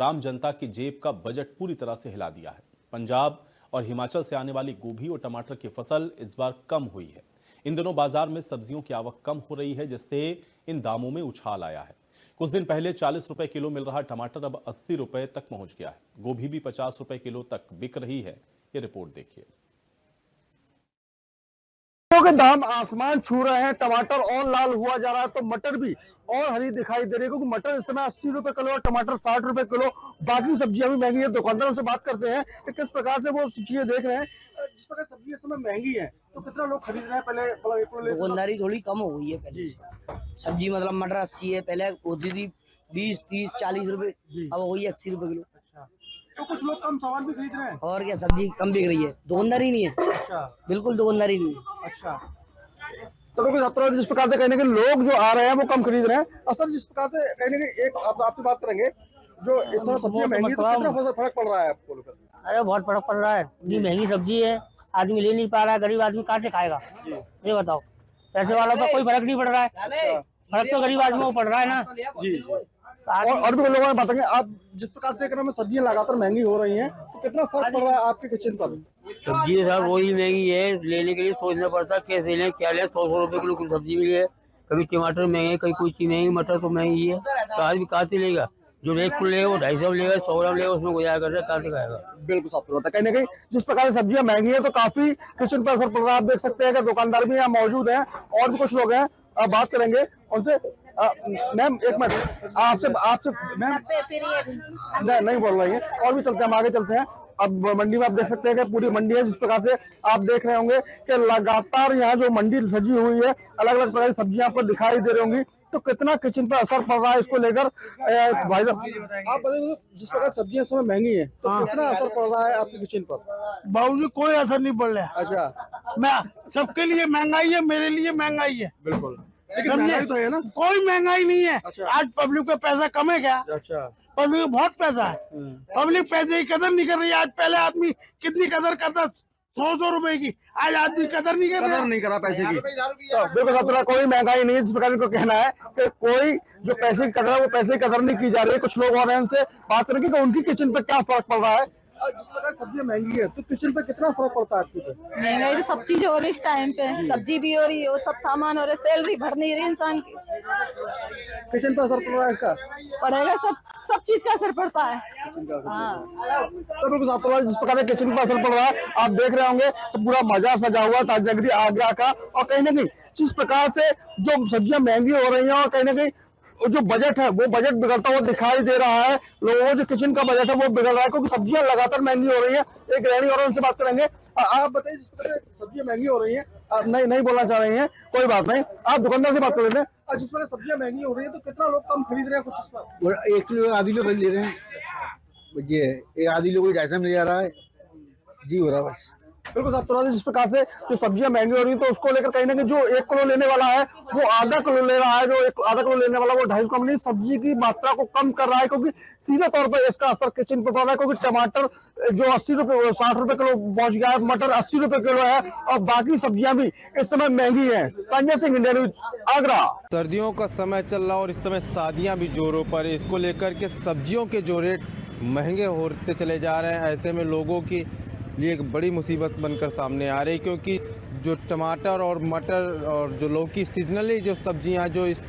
पर आम जनता की जेब का बजट पूरी तरह से हिला दिया है। पंजाब और हिमाचल से आने वाली गोभी और टमाटर की फसल इस बार कम हुई है। इन दिनों बाजार में सब्जियों की आवक कम हो रही है, जिससे इन दामों में उछाल आया है। कुछ दिन पहले 40 रुपए किलो मिल रहा टमाटर अब 80 रुपए तक पहुंच गया है। गोभी भी 50 रुपए किलो तक बिक रही है। ये रिपोर्ट देखिए। के दाम आसमान छू रहे हैं। टमाटर और लाल हुआ जा रहा है तो मटर भी और हरी दिखाई दे रही है, क्योंकि मटर इस समय 80 रुपए किलो और टमाटर 60 रुपए किलो। बाकी सब्जियां भी महंगी है। दुकानदारों से बात करते हैं कि किस प्रकार से वो चीजें देख रहे हैं। जिस प्रकार सब्जी इस समय महंगी है तो कितना लोग खरीद रहे हैं। पहले दुकानदारी थोड़ी कम हो गई है। पहले सब्जी मतलब मटर 80 है, पहले होती थी 20, 30, 40 रुपए, अब हो गई 80 रुपए किलो। तो कुछ लोग कम सामान भी खरीद रहे हैं। और क्या, सब्जी कम बिक रही है, दुकानदारी नहीं है। अच्छा, बिल्कुल दुकानदारी नहीं है। अच्छा। तो जिस प्रकार से कहने के लोग जो आ रहे हैं वो कम खरीद रहे हैं। असल जिस प्रकार से कहने के एक आपसे बात करेंगे, जो इस समय सब्जियां महंगी है तो कितना फर्क पड़ रहा है आपको? अरे बहुत फर्क पड़ रहा है। इतनी महंगी सब्जी है, आदमी ले नहीं पा रहा है। गरीब आदमी कहाँ से खाएगा ये बताओ। पैसे वालों पर कोई फर्क नहीं पड़ रहा है, फर्क तो गरीब आदमी को पड़ रहा है ना जी। और भी लोगों ने बताएंगे, आप जिस प्रकार से सब्जियां लगातार महंगी हो रही हैं तो कितना फर्क पड़ रहा है आपके किचन पर? सब्जी सर वही महंगी है, लेने के लिए सोचना पड़ता है कैसे लें क्या लें। 100 रुपए किलो की सब्जी मिली है, कभी टमाटर महंगे, कभी कोई चीज महंगी, मटर तो महंगी है। तो आदमी कहाँ से लेगा? जो रेट फुल लेगा वो 250 लेगा, 100 ग्राम लेगा, उसमें गुजारा कर रहा है, कहाँ से खाएगा? बिल्कुल साफ होता है। कहीं ना कहीं जिस प्रकार से सब्जियां महंगी है तो काफी किचन पर असर पड़ रहा है। आप देख सकते हैं कि दुकानदार भी यहाँ मौजूद हैं और भी कुछ लोग हैं, आप बात करेंगे उनसे। मैम एक मिनट, आपसे मैम नहीं बोल रही है। और भी चलते हैं, हम आगे चलते हैं। अब मंडी में आप देख सकते हैं कि पूरी मंडी है। जिस प्रकार से आप देख रहे होंगे कि लगातार यहाँ जो मंडी सजी हुई है, अलग अलग तरह की सब्जियां आपको दिखाई दे रही होंगी। तो कितना किचन पर असर पड़ रहा है इसको लेकर भाई साहब आप बताइए। जिस प्रकार सब्जियां समय महंगी है तो कितना असर पड़ रहा है आपके किचन पर? बाबूजी कोई असर नहीं पड़ रहा है। अच्छा, मैं सबके लिए महंगाई है, मेरे लिए महंगाई है। बिल्कुल, लेकिन महंगाई तो है ना। कोई महंगाई नहीं है। अच्छा। आज पब्लिक का पैसा कम है क्या? अच्छा, पब्लिक को बहुत पैसा है। पब्लिक पैसे की कदर नहीं कर रही है। आज पहले आदमी कितनी कदर करता, 100 रुपए की, आज आदमी कदर नहीं कर रहा। कदर नहीं करा पैसे की। तो बिल्कुल साहब, कोई महंगाई नहीं है। जिस प्रकार को कहना है कि कोई जो पैसे की कदर है वो पैसे की कदर नहीं की जा रही है। कुछ लोग और हैं, उनसे बात करेंगे कि उनकी किचन पर क्या फर्क पड़ रहा है। जिस प्रकार सब्जी महंगी है तो किचन पे कितना फर्क पड़ता है आपको? महंगाई तो सब चीज हो रही है इस टाइम पे। सब्जी भी हो रही है और सब सामान हो रहे, सैलरी भर नहीं रही इंसान की। किचन पे असर पड़ रहा है इसका? पड़ेगा, सब चीज का असर पड़ता है। हाँ, तो बिल्कुल साफ तौर पर जिस प्रकार किचन पे असर पड़ रहा है आप देख रहे होंगे तो पूरा बाजार सजा हुआ ताजनगरी आगरा का। और कहीं ना कहीं जिस प्रकार से जो सब्जियां महंगी हो रही हैं और कहीं ना कहीं जो बजट है वो बजट बिगड़ता हुआ दिखाई दे रहा है। लोगों को जो किचन का बजट है वो बिगड़ रहा है, क्योंकि सब्जियां लगातार महंगी हो रही है। एक गृहिणी और उनसे बात करेंगे। आप बताइए, जिस प्रकार सब्जियां महंगी हो रही है, आप नहीं बोलना चाह रही हैं, कोई बात नहीं, आप दुकानदार से बात कर लेते हैं। और जिस प्रकार सब्जियां महंगी हो रही है तो कितना लोग कम खरीद रहे हैं? कुछ इस पर 1 किलो आधी लोग ले रहे हैं ये आधी लोग 250 ले जा रहा है जी, हो रहा है बस। बिल्कुल साफ तौर पर जिस प्रकार से जो सब्जियां महंगी हो रही है तो उसको लेकर कहीं ना कहीं जो 1 किलो लेने वाला है वो आधा किलो ले रहा है, जो आधा किलो लेने वाला वो 250 कंपनी सब्जी की मात्रा को कम कर रहा है, क्योंकि सीधे तौर पर इसका असर किचन पर पड़ रहा है। क्योंकि टमाटर जो 80 रुपए 60 रुपए किलो पहुंच गया है, मटर 80 रुपए किलो है और बाकी सब्जियां भी इस समय महंगी है। Sanjay Singh, India news, Agra. सर्दियों का समय चल रहा और इस समय शादियां भी जोरों पर, इसको लेकर के सब्जियों के जो रेट महंगे होते चले जा रहे हैं, ऐसे में लोगों की लिए एक बड़ी मुसीबत बनकर सामने आ रही, क्योंकि जो टमाटर और मटर और जो लौकी सीजनली जो सब्जियां जो इस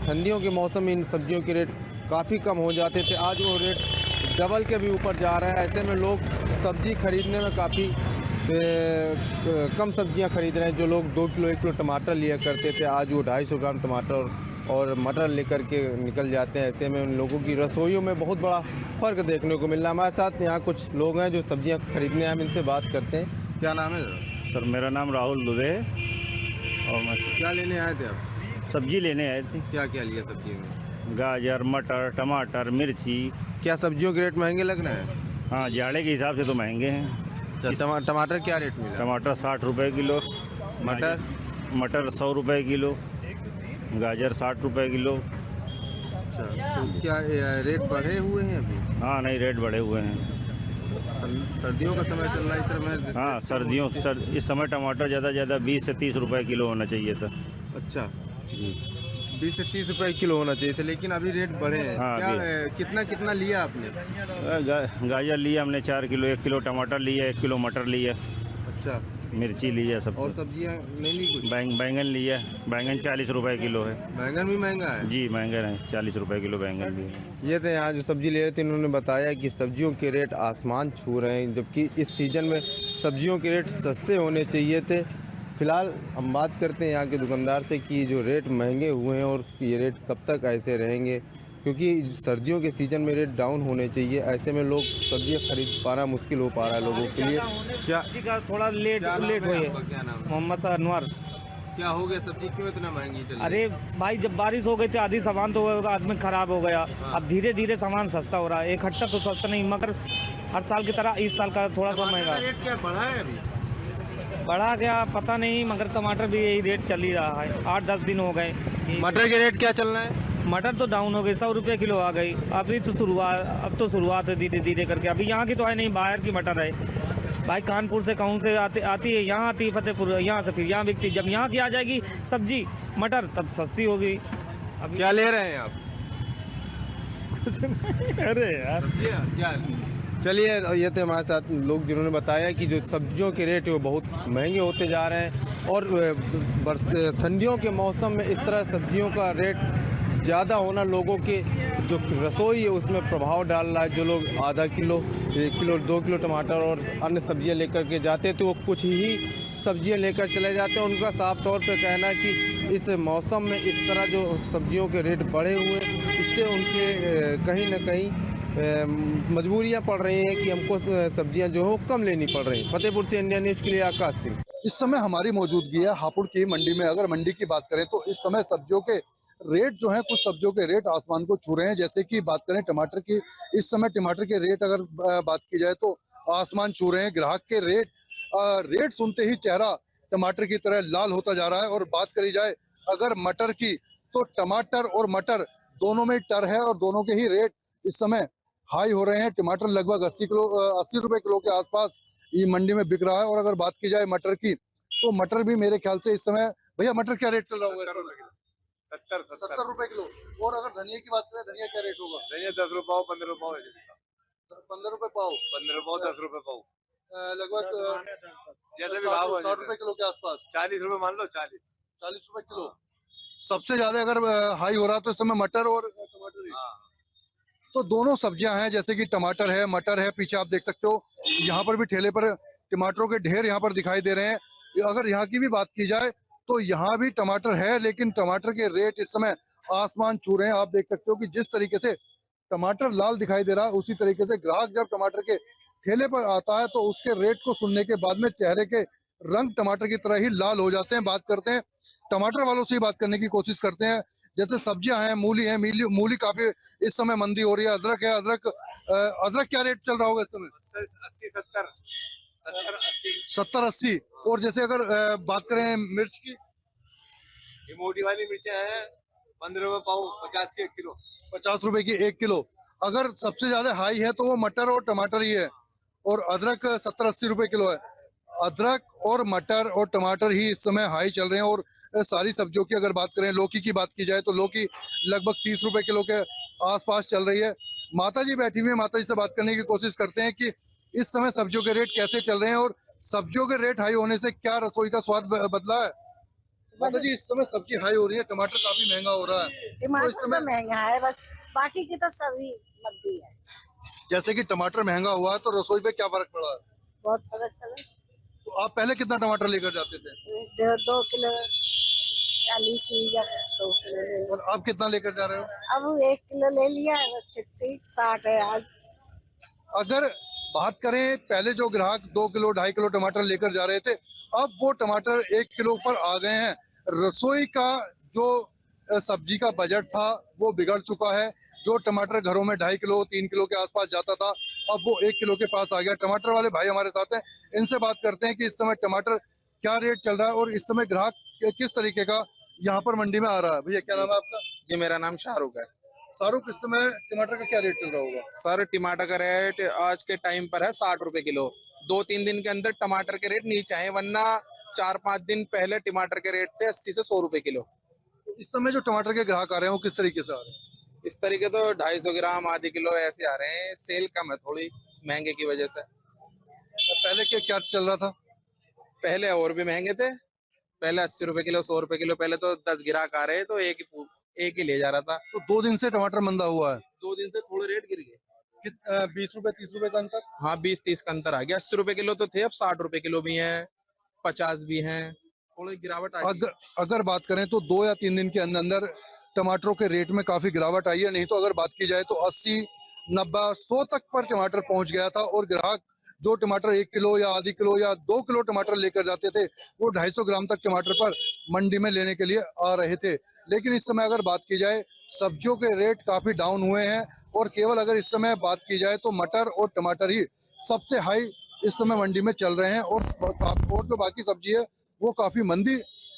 ठंडियों के मौसम में इन सब्जियों के रेट काफ़ी कम हो जाते थे, आज वो रेट डबल के भी ऊपर जा रहे हैं। ऐसे में लोग सब्जी खरीदने में काफ़ी कम सब्जियां खरीद रहे हैं। जो लोग 2 किलो 1 किलो टमाटर लिया करते थे, आज वो 250 ग्राम टमाटर और मटर लेकर के निकल जाते हैं। ऐसे में उन लोगों की रसोइयों में बहुत बड़ा फ़र्क देखने को मिल रहा है। हमारे साथ यहाँ कुछ लोग हैं जो सब्जियां खरीदने आए, हम इनसे बात करते हैं। क्या नाम है सर? मेरा नाम राहुल दुबे है और मैं क्या लेने आए थे आप? सब्जी लेने आए थे। क्या क्या लिया सब्जी में? गाजर, मटर, टमाटर, मिर्ची। क्या सब्जियों के रेट महंगे लग रहे हैं? हाँ, जाड़े के हिसाब से तो महंगे हैं। टमाटर क्या रेट मिला? टमाटर 60 रुपये किलो, मटर 100 रुपये किलो, गाजर 60 रुपये किलो। अच्छा, तो क्या रेट बढ़े हुए हैं अभी? हाँ, नहीं, रेट बढ़े हुए हैं। सर्दियों का समय चल रहा है इस समय। हाँ, इस समय टमाटर ज़्यादा 20 से 30 रुपये किलो होना चाहिए था। अच्छा, 20 से 30 रुपए किलो होना चाहिए थे, लेकिन अभी रेट बढ़े हैं। हाँ, क्या अभी। कितना कितना लिया आपने? गाजर लिया हमने 4 किलो, 1 किलो टमाटर लिया, 1 किलो मटर लिया, अच्छा, मिर्ची लिया, सब और सब्जियां नहीं ली कुछ? बैंगन लिया। बैंगन 40 रुपए किलो है। बैंगन भी महंगा है? जी बैंगन है, 40 रुपए किलो बैंगन भी है। ये थे यहाँ जो सब्जी ले रहे थे, इन्होंने बताया कि सब्जियों के रेट आसमान छू रहे हैं, जबकि इस सीज़न में सब्जियों के रेट सस्ते होने चाहिए थे। फिलहाल हम बात करते हैं यहाँ के दुकानदार से कि जो रेट महंगे हुए हैं और ये रेट कब तक ऐसे रहेंगे, क्योंकि सर्दियों के सीज़न में रेट डाउन होने चाहिए। ऐसे में लोग सब्जियाँ खरीद पाना मुश्किल हो पा रहा है लोगों के लिए। क्या का थोड़ा लेट क्या नाम लेट है हुई आपका? है। क्या नाम है? मोहम्मद सर अनवर। क्या हो गया, सब्जी क्यों इतना महंगी चल रही है? अरे भाई जब बारिश हो गई थी आधी सामान तो आदमी खराब हो गया। अब धीरे धीरे सामान सस्ता हो रहा है, इकट्ठा तो सस्ता नहीं, मगर हर साल की तरह इस साल का थोड़ा सा महंगा रेट क्या बढ़ा है अभी? बढ़ा गया पता नहीं, मगर टमाटर भी यही रेट चल ही रहा है। 8-10 दिन हो गए। मटर के रेट क्या चल रहा है? मटर तो डाउन हो गई, 100 रुपये किलो आ गई। अभी तो शुरुआत है धीरे धीरे करके। अभी यहाँ की तो है नहीं, बाहर की मटर है भाई। कानपुर से कहूँ से आती है, यहाँ आती है फतेहपुर, यहाँ से फिर यहाँ बिकती। जब यहाँ की आ जाएगी सब्जी मटर तब सस्ती होगी। अभी क्या ले रहे हैं आप? अरे यार क्या? चलिए, ये थे हमारे साथ लोग जिन्होंने बताया कि जो सब्जियों के रेट है वो बहुत महंगे होते जा रहे हैं और ठंडियों के मौसम में इस तरह सब्जियों का रेट ज़्यादा होना लोगों के जो रसोई है उसमें प्रभाव डाल रहा है। जो लोग आधा किलो, 1 किलो, 2 किलो टमाटर और अन्य सब्जियां लेकर के जाते थे, वो कुछ ही सब्जियां लेकर चले जाते हैं। उनका साफ तौर पे कहना है कि इस मौसम में इस तरह जो सब्जियों के रेट बढ़े हुए, इससे उनके कहीं ना कहीं मजबूरियां पड़ रही हैं कि हमको सब्जियां जो हो कम लेनी पड़ रही हैं। फतेहपुर से इंडिया न्यूज़ के लिए आकाश सिंह। इस समय हमारी मौजूदगी है हापुड़ की मंडी में। अगर मंडी की बात करें तो इस समय सब्जियों के रेट जो हैं, कुछ सब्जियों के रेट आसमान को छू रहे हैं। जैसे कि बात करें टमाटर की, इस समय टमाटर के रेट अगर बात की जाए तो आसमान छू रहे हैं। ग्राहक के रेट सुनते ही चेहरा टमाटर की तरह लाल होता जा रहा है। और बात करी जाए अगर मटर की, तो टमाटर और मटर दोनों में टर है और दोनों के ही रेट इस समय हाई हो रहे हैं। टमाटर लगभग 80 रुपए किलो के आसपास ये मंडी में बिक रहा है। और अगर बात की जाए मटर की, तो मटर भी मेरे ख्याल से इस समय, भैया मटर क्या रेट चल रहा होगा? 70 रुपए किलो। और अगर धनिया की बात करें, धनिया क्या रेट होगा? धनिया 10 रुपए पाव, 15 रुपए पाव, 15 रुपए पाव, 15 पाव, 10 रुपए पाव, लगभग जैसे भी भाव 60 रुपए किलो के आसपास। 40 रुपए मान लो, 40 रुपए किलो। सबसे ज्यादा अगर हाई हो रहा तो इस समय मटर और टमाटर। तो दोनों सब्जियां हैं, जैसे कि टमाटर है, मटर है। पीछे आप देख सकते हो यहाँ पर भी ठेले पर टमाटरों के ढेर यहाँ पर दिखाई दे रहे हैं। अगर यहाँ की भी बात की जाए तो यहाँ भी टमाटर है, लेकिन टमाटर के रेट इस समय आसमान छू रहे हैं। आप देख सकते हो कि जिस तरीके से टमाटर लाल दिखाई दे रहा है, उसी तरीके से ग्राहक जब टमाटर के ठेले पर आता है तो उसके रेट को सुनने के बाद में चेहरे के रंग टमाटर की तरह ही लाल हो जाते हैं। बात करते हैं टमाटर वालों से ही बात करने की कोशिश करते हैं। जैसे सब्जियां हैं, मूली है, मूली काफी इस समय मंदी हो रही है। अदरक है, अदरक क्या रेट चल रहा होगा इस समय? 80, 70, 80। 70-80। और जैसे अगर बात करें मिर्च की, ये मोटी वाली मिर्चें हैं 15 रुपए पाव, 50 की 1 किलो। 50 रुपए की 1 किलो। अगर सबसे ज्यादा हाई है तो वो मटर और टमाटर ही है। और अदरक 70-80 रुपए किलो है। अदरक और मटर और टमाटर ही इस समय हाई चल रहे हैं। और सारी सब्जियों की अगर बात करें, लौकी की बात की जाए तो लौकी लगभग 30 रुपए किलो के आसपास चल रही है। माता जी बैठी हुई है, माता जी से बात करने की कोशिश करते हैं कि इस समय सब्जियों के रेट कैसे चल रहे हैं और सब्जियों के रेट हाई होने से क्या रसोई का स्वाद बदला है। माता जी, इस समय सब्जी हाई हो रही है, टमाटर काफी महंगा हो रहा है। टमाटर तो महंगा है, बस बाकी की तो सभी मंदी है। जैसे कि टमाटर महंगा हुआ है तो रसोई पे क्या फर्क पड़ा है? बहुत फर्क पड़ा। तो आप पहले कितना टमाटर लेकर जाते थे? 2 किलो 40 या 2 किलो। और आप कितना लेकर जा रहे हो? अब 1 किलो ले लिया है, बस छुट्टी 60 है आज। अगर बात करें पहले जो ग्राहक 2 किलो 2.5 किलो टमाटर लेकर जा रहे थे, अब वो टमाटर 1 किलो पर आ गए हैं। रसोई का जो सब्जी का बजट था वो बिगड़ चुका है। जो टमाटर घरों में 2.5 किलो 3 किलो के आसपास जाता था, अब वो 1 किलो के पास आ गया। टमाटर वाले भाई हमारे साथ हैं, इनसे बात करते हैं कि इस समय टमाटर क्या रेट चल रहा है और इस समय ग्राहक किस तरीके का यहाँ पर मंडी में आ रहा है। भैया क्या नाम है आपका? जी, मेरा नाम शाहरुख है। शाहरुख, इस समय टमाटर का क्या रेट चल रहा होगा? सर, टमाटर का रेट आज के टाइम पर है 60 रुपए किलो। 2-3 दिन के अंदर टमाटर के रेट नीचे आए, वरना 4-5 दिन पहले टमाटर के रेट थे 80 से 100 रुपए किलो। तो तो इस समय जो टमाटर के ग्राहक आ रहे हैं वो किस तरीके से आ रहे हैं? इस तरीके तो 250 ग्राम आधी किलो ऐसे आ रहे हैं। सेल कम है थोड़ी महंगे की वजह से। पहले के क्या चल रहा था? पहले और भी महंगे थे, पहले 80 रुपए किलो, 100 रुपए किलो। पहले तो 10 ग्राहक आ रहे तो एक ही ले जा रहा था। तो 2 दिन से टमाटर मंदा हुआ है। 2 दिन से थोड़े रेट गिर गए। 20 रुपए 30 रुपए का अंतर? हाँ 20-30 का अंतर आ गया। 80 रुपए किलो तो थे, अब 60 रुपए किलो भी है, 50 भी हैं। थोड़ी गिरावट आई। अगर बात करें तो 2 या 3 दिन के अंदर अंदर टमाटरों के रेट में काफी गिरावट आई है। नहीं तो अगर बात की जाए तो 80, 90, 100 तक पर टमाटर पहुंच गया था और ग्राहक जो टमाटर 1 किलो या आधी किलो या 2 किलो टमाटर लेकर जाते थे वो 250 ग्राम तक टमाटर पर मंडी में लेने के लिए आ रहे थे। लेकिन इस समय अगर बात की जाए सब्जियों के रेट काफी डाउन हुए हैं और केवल अगर इस समय बात की जाए तो मटर और टमाटर ही सबसे हाई इस समय मंडी में चल रहे हैं और जो बाकी सब्जी है वो काफी मंदी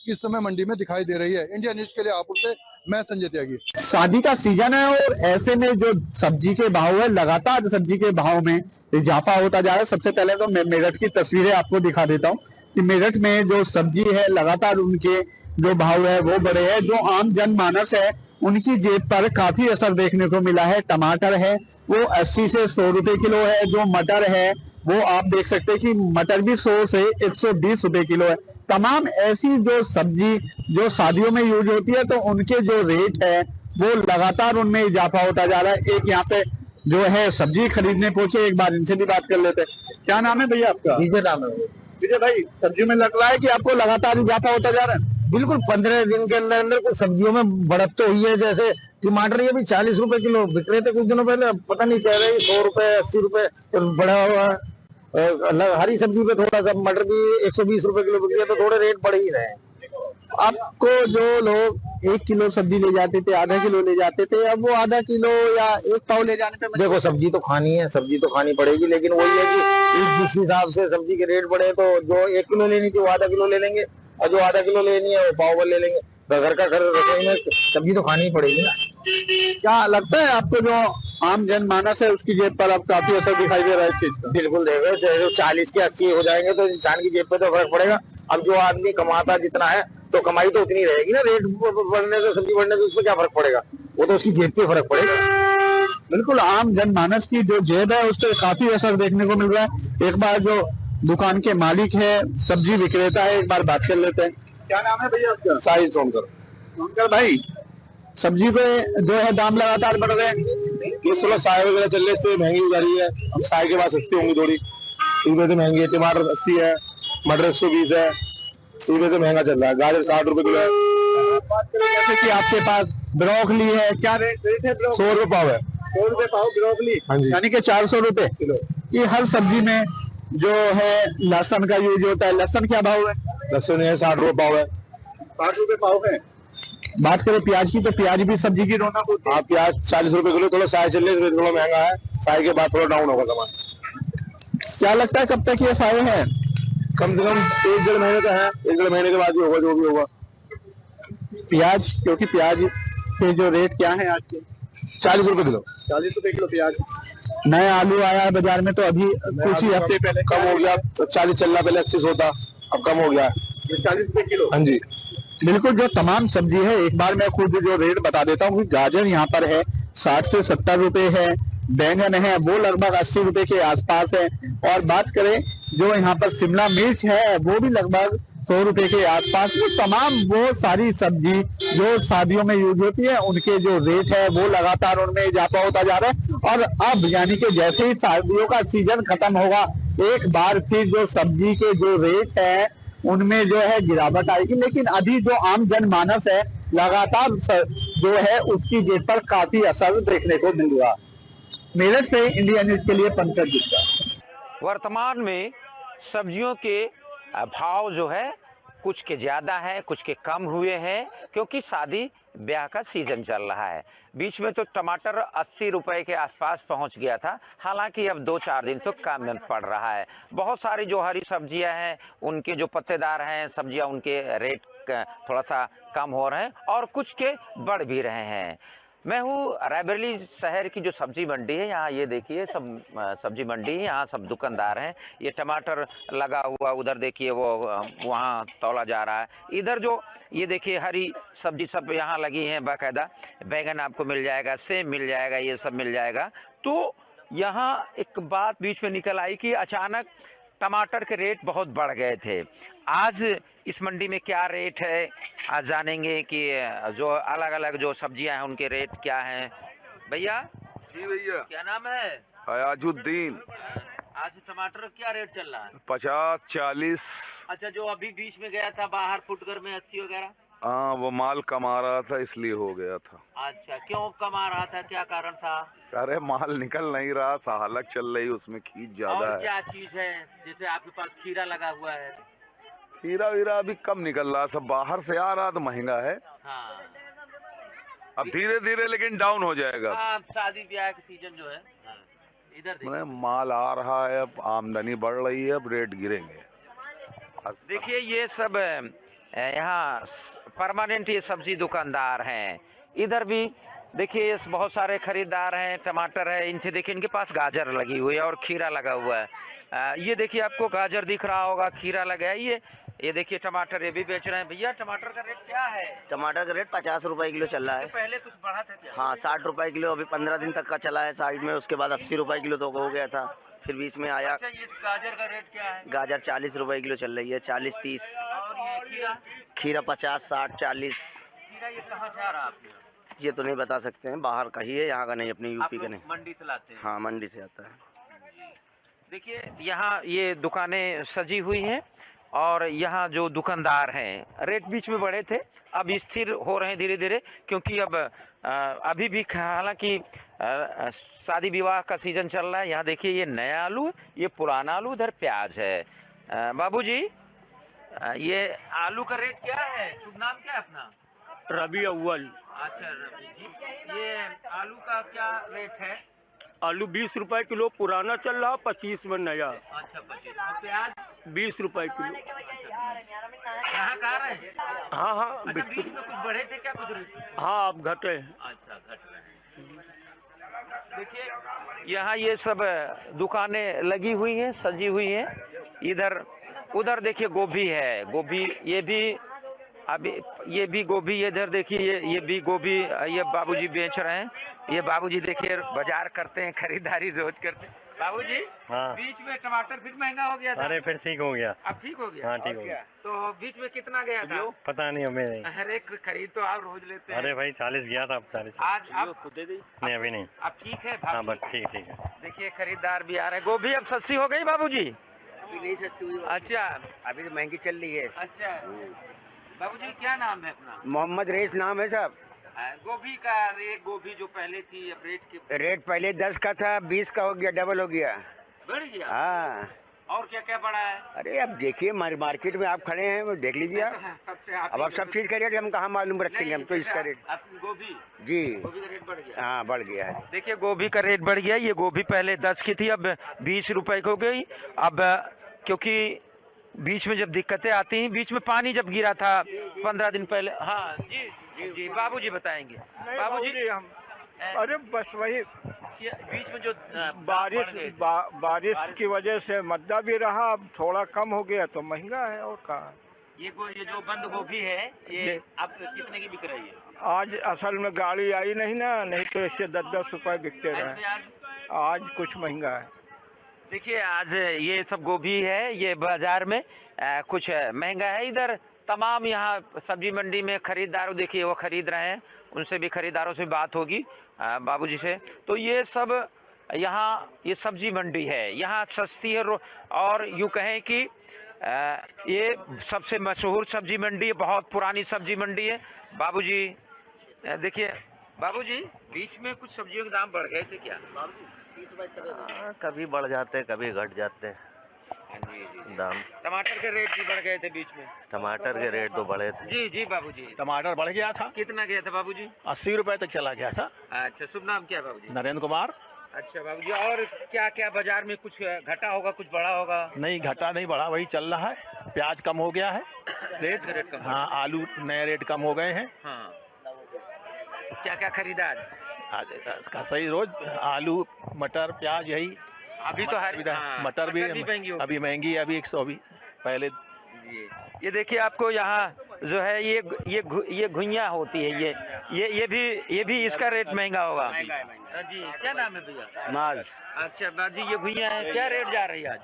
इस समय मंडी में दिखाई दे रही है। इंडिया न्यूज के लिए हापुड़ से मैं संजय त्यागी। शादी का सीजन है और ऐसे में जो सब्जी के भाव है लगातार सब्जी के भाव में इजाफा होता जा रहा है। सबसे पहले तो मैं मेरठ की तस्वीरें आपको दिखा देता हूँ कि मेरठ में जो सब्जी है लगातार उनके जो भाव है वो बढ़े हैं। जो आम जनमानस है उनकी जेब पर काफी असर देखने को मिला है। टमाटर है वो 80 से 100 रुपए किलो है। जो मटर है वो आप देख सकते हैं कि मटर भी 100 से 120 रुपए किलो है। तमाम ऐसी जो सब्जी जो शादियों में यूज होती है तो उनके जो रेट है वो लगातार उनमें इजाफा होता जा रहा है। एक यहाँ पे जो है सब्जी खरीदने पहुंचे, एक बार इनसे भी बात कर लेते हैं। क्या नाम है भैया आपका? विजय नाम है। विजय भाई, सब्जी में लग रहा है कि आपको लगातार इजाफा होता जा रहा है? बिल्कुल 15 दिन के अंदर अंदर कुछ सब्जियों में बढ़त तो हुई है। जैसे टमाटर ये भी 40 रुपए किलो बिक रहे थे कुछ दिनों पहले, अब पता नहीं कह रहे 100 रुपए 80 रुपए बढ़ा हुआ है। हरी सब्जी पे थोड़ा सा, मटर भी 120 रुपए किलो बिक रही है तो थोड़े रेट बढ़ ही रहे हैं। आपको जो लोग 1 किलो सब्जी ले जाते थे, आधा किलो ले जाते थे, अब वो आधा किलो या 1 पाव ले जाने पे देखो सब्जी तो खानी है, सब्जी तो खानी पड़ेगी, लेकिन वही है कि जिस हिसाब से सब्जी के रेट बढ़े तो जो 1 किलो लेनी थी वो आधा किलो ले लेंगे और जो आधा किलो लेनी है वो पाव भर ले लेंगे। घर का खर्च रसोई में सब्जी तो खानी ही पड़ेगी ना। क्या लगता है आपको जो आम जनमानस है उसकी जेब पर अब काफी असर दिखाई दे रहा है इस चीज का? बिल्कुल देखो, चाहे 40 के 80 हो जाएंगे तो इंसान की जेब पे तो फर्क पड़ेगा। अब जो आदमी कमाता जितना है तो कमाई तो उतनी रहेगी ना। रेट बढ़ने से, सब्जी बढ़ने से उसमें क्या फर्क पड़ेगा? वो तो उसकी जेब पे फर्क पड़ेगा। बिल्कुल, आम जनमानस की जो जेब है उस पर काफी असर देखने को मिल रहा है। एक बार जो दुकान के मालिक है, सब्जी विक्रेता है, एक बार बात कर लेते हैं। क्या नाम है भैया आपका? साहिल सोनकर। सोनकर भाई, सब्जी पे जो है दाम लगातार बढ़ रहे हैं। इस समय साय वगैरह चलने से महंगी हो जा रही है। अब साय के बाद सस्ती होंगी थोड़ी, इनमें से महंगी है। टमाटर 80 है, मटर 120 है, इनमें से महंगा चल रहा है। गाजर 60 रुपए किलो है। जैसे कि आपके पास ब्रोकली है, क्या रेट है? 100 रुपए पाव है। 100 रुपए पाव ब्रोकली, हाँ जी, यानी कि 400 रुपए किलो। ये हर सब्जी में जो है लहसुन का यूज होता है। लहसुन क्या भाव है? लहसुन है 60 रुपए पाव है। 60 रुपए पाव है। बात करें प्याज की तो प्याज भी सब्जी की रौनक होती है। हाँ, प्याज 40 रुपए किलो। थोड़ा साय चलने से थोड़ा महंगा है, साय के बाद थोड़ा डाउन होगा सामान। क्या लगता है कब तक ये साय है? कम से कम 1-1.5 महीने का है। 1-1.5 महीने के बाद ही होगा जो भी होगा। प्याज, क्योंकि प्याज के जो रेट क्या है आज के? 40 रुपए किलो। 40 रुपए किलो प्याज। नया आलू आया है बाजार में तो अभी कुछ ही हफ्ते पहले कम हो गया। 40 चल रहा, पहले 80 होता, अब कम हो गया। 40 रुपए किलो। हाँ जी, बिल्कुल, जो तमाम सब्जी है एक बार मैं खुद जो रेट बता देता हूँ। गाजर यहाँ पर है 60 से 70 रुपए है। बैंगन है वो लगभग 80 रुपए के आसपास है। और बात करें जो यहाँ पर शिमला मिर्च है वो भी लगभग 100 रुपए के आसपास। वो तमाम वो सारी सब्जी जो शादियों में यूज होती है उनके जो रेट है वो लगातार उनमें इजाफा होता जा रहा है। और अब यानी कि जैसे ही शादियों का सीजन खत्म होगा एक बार फिर जो सब्जी के जो रेट है उनमें जो है गिरावट आएगी। लेकिन अभी जो आम जनमानस है लगातार जो है उसकी जेब पर काफी असर देखने को मिल रहा। मेरठ से इंडिया न्यूज के लिए पंकज गुप्ता। वर्तमान में सब्जियों के भाव जो है कुछ के ज़्यादा है, कुछ के कम हुए हैं, क्योंकि शादी ब्याह का सीजन चल रहा है। बीच में तो टमाटर 80 रुपए के आसपास पहुंच गया था, हालांकि अब 2-4 दिन तो कम पड़ रहा है। बहुत सारी जो हरी सब्जियां हैं उनके जो पत्तेदार हैं सब्जियां, उनके रेट थोड़ा सा कम हो रहे हैं और कुछ के बढ़ भी रहे हैं। मैं हूँ रायबरेली शहर की जो सब्जी मंडी है, यहाँ ये देखिए सब सब्जी मंडी है, यहाँ सब दुकानदार हैं। ये टमाटर लगा हुआ, उधर देखिए वो वहाँ तौला जा रहा है। इधर जो ये देखिए हरी सब्जी सब यहाँ लगी हैं बाकायदा। बैगन आपको मिल जाएगा, सेम मिल जाएगा, ये सब मिल जाएगा। तो यहाँ एक बात बीच में निकल आई कि अचानक टमाटर के रेट बहुत बढ़ गए थे। आज इस मंडी में क्या रेट है, आज जानेंगे कि जो अलग अलग जो सब्जियां हैं उनके रेट क्या हैं। भैया जी भैया, क्या नाम है? अयाजुद्दीन। आज टमाटर क्या रेट चल रहा है? 50-40। अच्छा, जो अभी बीच में गया था बाहर फुटकर में 80 वगैरह? हाँ, वो माल कमा रहा था इसलिए हो गया था। अच्छा, क्यों कमा रहा था, क्या कारण था? अरे माल निकल नहीं रहा, सहालक चल रही, उसमें खींच ज्यादा और है। क्या चीज है, जैसे आपके पास खीरा लगा हुआ है? खीरा वीरा अभी कम निकल रहा, सब बाहर से आ रहा तो महंगा है। हाँ, अब धीरे धीरे लेकिन डाउन हो जाएगा। हाँ, शादी ब्याह का सीजन जो है। इधर देखिए, माल आ रहा है, अब आमदनी बढ़ रही है, अब रेट गिरेंगे। देखिए ये सब यहाँ परमानेंट ये सब्जी दुकानदार हैं। इधर भी देखिए बहुत सारे खरीदार हैं। टमाटर है, इनसे देखिए इनके पास गाजर लगी हुई है और खीरा लगा हुआ है। ये देखिए आपको गाजर दिख रहा होगा, खीरा लगा है। ये देखिए टमाटर ये भी बेच रहे हैं। भैया टमाटर का रेट क्या है? टमाटर का रेट 50 रुपए किलो चल रहा है। पहले कुछ बढ़ा था क्या? हाँ, 60 रुपए किलो अभी 15 दिन तक का चला है साइड में। उसके बाद 80 रुपए किलो तो हो गया था, फिर बीच में आया। अच्छा, ये गाजर का रेट क्या है? गाजर 40 रुपए किलो चल रही है, 40-30। और ये खीरा? खीरा 50, 60, 40। खीरा ये कहाँ से आ रहा है आपके? ये तो नहीं बता सकते हैं, बाहर का ही है, यहाँ का नहीं, अपनी यूपी का नहीं। मंडी से लाते हैं? हाँ, मंडी से आता है। देखिए यहाँ ये दुकानें सजी हुई हैं और यहाँ जो दुकानदार हैं रेट बीच में बढ़े थे, अब स्थिर हो रहे हैं धीरे धीरे, क्योंकि अब अभी भी हालांकि शादी विवाह का सीजन चल रहा है। यहाँ देखिए ये नया आलू, ये पुराना आलू, इधर प्याज है। बाबूजी ये आलू का रेट क्या है? शुभ नाम क्या है अपना? रबी अव्वल। अच्छा रवि जी, ये आलू का क्या रेट है? आलू 20 रुपए किलो पुराना चल रहा, 25 में नया। अच्छा 25। और प्याज? 20 रुपए किलो। कहाँ रहे? हाँ हाँ, अच्छा, बीच में कुछ बढ़े थे क्या, कुछ रेट? हाँ, अब घटे। अच्छा, घट रहे हैं। देखिए यहाँ ये सब दुकानें लगी हुई हैं, सजी हुई हैं। इधर उधर देखिए गोभी है, गोभी ये भी अभी ये भी गोभी, इधर देखिए ये भी गोभी ये बाबूजी बेच रहे हैं। ये बाबूजी देखिए बाजार करते हैं, खरीदारी रोज करते हैं। बाबूजी हाँ। बीच में टमाटर फिर महंगा हो गया था? अरे फिर ठीक हो गया। अब ठीक हो गया? हाँ, ठीक हो गया। तो बीच में कितना गया था? पता नहीं, हमें नहीं। अरे खरीद तो आप रोज लेते हैं। अरे भाई 40 गया था, अब 40। आज आप खुद दे दी? नहीं, अभी नहीं। अब ठीक है? हाँ बस ठीक है। देखिए खरीदार भी आ रहे हैं। गोभी अब सस्ती हो गई बाबूजी? अभी नहीं सस्ती हुई। अच्छा, अभी तो महंगी चल रही है। अच्छा बाबूजी क्या नाम है अपना? मोहम्मद रेस नाम है साहब। गोभी का रेट, गोभी जो पहले थी अब रेट की? रेट पहले 10 का था, 20 का हो गया, डबल हो गया। बढ़ गया? हाँ। और क्या क्या बढ़ा है? अरे अब देखिए मार्केट में आप खड़े हैं, वो देख लीजिए आप। अब आप सब चीज का रेट हम कहाँ मालूम रखेंगे, हम तो इसका रेट। गोभी? जी, गोभी का रेट बढ़ गया? हाँ बढ़ गया है। देखिए गोभी का रेट बढ़ गया। ये गोभी पहले 10 की थी, अब 20 रुपए की हो गई। अब क्योंकि बीच में जब दिक्कतें आती हैं, बीच में पानी जब गिरा था 15 दिन पहले। हाँ जी जी, बाबूजी बताएंगे। बाबूजी हम अरे बस वही बीच में जो बारिश की वजह से मद्दा भी रहा, अब थोड़ा कम हो गया तो महंगा है। और कहाँ ये जो बंद गोभी है ये अब कितने की बिक रही है? आज असल में गाड़ी आई नहीं ना, नहीं तो इससे 10-10 रुपए बिकते रहे। आज कुछ महंगा है। देखिए आज ये सब गोभी है, ये बाजार में कुछ महंगा है। इधर तमाम यहाँ सब्जी मंडी में खरीदार देखिए वो खरीद रहे हैं, उनसे भी खरीदारों से बात होगी बाबूजी से। तो ये सब यहाँ ये सब्जी मंडी है, यहाँ सस्ती है और यूँ कहें कि ये सबसे मशहूर सब्जी मंडी है, बहुत पुरानी सब्जी मंडी है। बाबूजी देखिए, बाबूजी बीच में कुछ सब्जियों के दाम बढ़ गए थे क्या? कभी बढ़ जाते हैं, कभी घट जाते हैं दाम। टमाटर के रेट भी बढ़ गए थे बीच में? टमाटर के रेट तो बढ़े थे। जी जी बाबूजी। टमाटर बढ़ गया था। कितना गया था बाबूजी? 80 रुपए तक चला गया था। अच्छा, शुभ नाम क्या है बाबूजी? नरेंद्र कुमार। अच्छा बाबूजी, और क्या क्या बाजार में कुछ घटा होगा, कुछ बढ़ा होगा? नहीं, घटा नहीं बढ़ा, वही चल रहा है। प्याज कम हो गया है, रेट कम। हाँ, आलू नए रेट कम हो गए हैं। हाँ, क्या क्या खरीदा आज? सही रोज आलू मटर प्याज यही अभी तो मटर भी महंगी हो अभी महंगी है, अभी 120 पहले। ये देखिए आपको यहाँ जो है ये घुइयाँ होती है, ये भी इसका रेट महंगा होगा जी। क्या नाम है भैया? नाज। अच्छा बाजी, ये घुइयाँ है, क्या रेट जा रही है आज?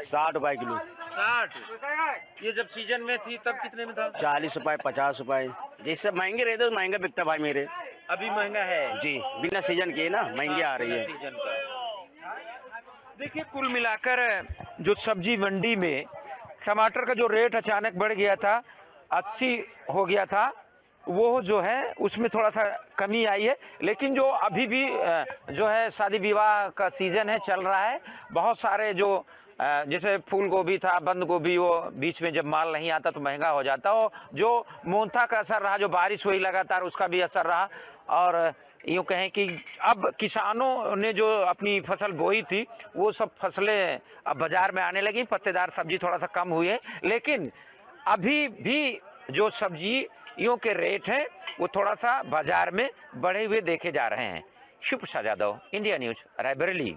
60 रुपए किलो। 60। ये जब सीजन में थी तब कितने में था? 40 रुपए 50 रुपए, जैसे महंगे रहते तो महंगा बिकता भाई मेरे। अभी महंगा है जी, बिना सीजन के ना महंगी आ रही है। सीजन का देखिए, कुल मिलाकर जो सब्जी मंडी में टमाटर का जो रेट अचानक बढ़ गया था, 80 हो गया था, वो जो है उसमें थोड़ा सा कमी आई है। लेकिन जो अभी भी जो है शादी विवाह का सीजन है, चल रहा है, बहुत सारे जो जैसे फूल गोभी था, बंद गोभी, वो बीच में जब माल नहीं आता तो महंगा हो जाता हो। जो मोंथा का असर रहा, जो बारिश हुई लगातार, उसका भी असर रहा। और यूँ कहें कि अब किसानों ने जो अपनी फसल बोई थी, वो सब फसलें अब बाज़ार में आने लगी। पत्तेदार सब्जी थोड़ा सा कम हुई है, लेकिन अभी भी जो सब्जियों के रेट हैं वो थोड़ा सा बाज़ार में बढ़े हुए देखे जा रहे हैं। Shiv Prasad Yadav, India news, Raebareli.